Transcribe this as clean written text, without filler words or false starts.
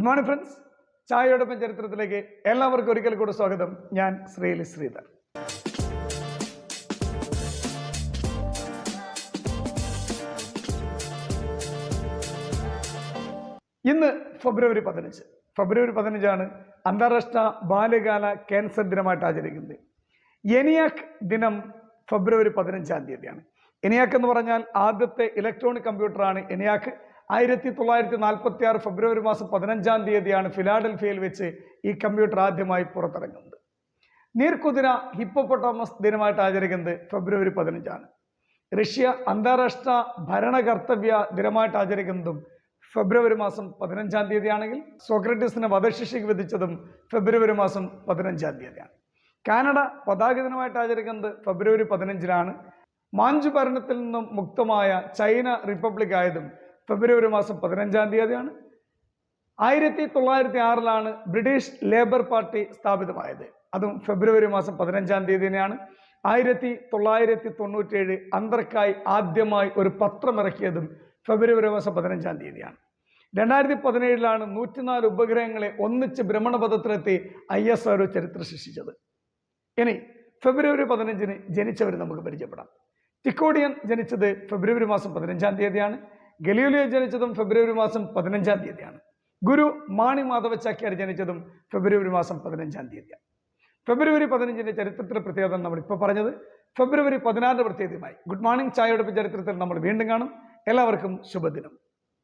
Good morning friends. ചായയോടൊപ്പം ചരിത്രത്തിലേക്ക് എല്ലാവർക്കും ഒരിക്കൽ കൂടി സ്വാഗതം. ഞാൻ ശ്രീധർ. ഇന്ന് ഫെബ്രുവരി 15. ഫെബ്രുവരി 15 അന്താരാഷ്ട്ര ബാല്യകാല ക്യാൻസർ ദിനമായിട്ട് ആചരിക്കുന്നത്. ENIAC ദിനം ഫെബ്രുവരി 15 ENIAC എന്ന് പറഞ്ഞാൽ ആദ്യത്തെ ഇലക്ട്രോണിക് കമ്പ്യൂട്ടറാണ് ENIAC. 1946 ഫെബ്രുവരി 15 ഫിലാഡൽഫിയയിൽ വെച്ച് ഈ കമ്പ്യൂട്ടർ ആദ്യമായി പുറത്തിറങ്ങുന്നത്. നീർക്കുതിര ഹിപ്പോപ്പൊട്ടാമസ് ദിനമായിട്ട് ആചരിക്കുന്നത് ഫെബ്രുവരി 15. റഷ്യ അന്താരാഷ്ട്ര ഭരണകർത്തവ്യ ദിനമായിട്ട് ആചരിക്കുന്നതും ഫെബ്രുവരി 15 ആണെങ്കിൽ സോക്രട്ടീസിനെ വധശിക്ഷയ്ക്ക് വിധിച്ചതും ഫെബ്രുവരി 15. കാനഡ പതാക ദിനമായിട്ട് ആചരിക്കുന്നത് ഫെബ്രുവരി 15. മാഞ്ചു ഭരണത്തിൽ നിന്നും മുക്തമായ ചൈന റിപ്പബ്ലിക് ആയതും ഫെബ്രുവരി 15. 1906 ബ്രിട്ടീഷ് ലേബർ പാർട്ടി സ്ഥാപിതമായത്, അതും ഫെബ്രുവരി 15. 1997 അന്തർക്കായി ആദ്യമായി ഒരു പത്രം ഇറക്കിയതും ഫെബ്രുവരി 15. 2017 104 ഉപഗ്രഹങ്ങളെ ഒന്നിച്ച് ഭ്രമണപഥത്തിലെത്തി ISRO ചരിത്രം സൃഷ്ടിച്ചത്. ഇനി ഫെബ്രുവരി 15 ജനിച്ചവർ നമുക്ക് പരിചയപ്പെടാം. ടിക്കോഡിയൻ ജനിച്ചത് ഫെബ്രുവരി 15. ഗലീലിയോ ജനിച്ചതും ഫെബ്രുവരി 15. ഗുരു മാണി മാധവ ചാക്യാർ ജനിച്ചതും ഫെബ്രുവരി 15. ഫെബ്രുവരി 15 ചരിത്രത്തിലെ പ്രത്യേകത നമ്മളിപ്പോൾ പറഞ്ഞത്. ഫെബ്രുവരി 16 പ്രത്യേകതയുമായി ഗുഡ് മോർണിംഗ് ചായയോടൊപ്പം ചരിത്രത്തിൽ നമ്മൾ വീണ്ടും കാണും. എല്ലാവർക്കും ശുഭദിനം.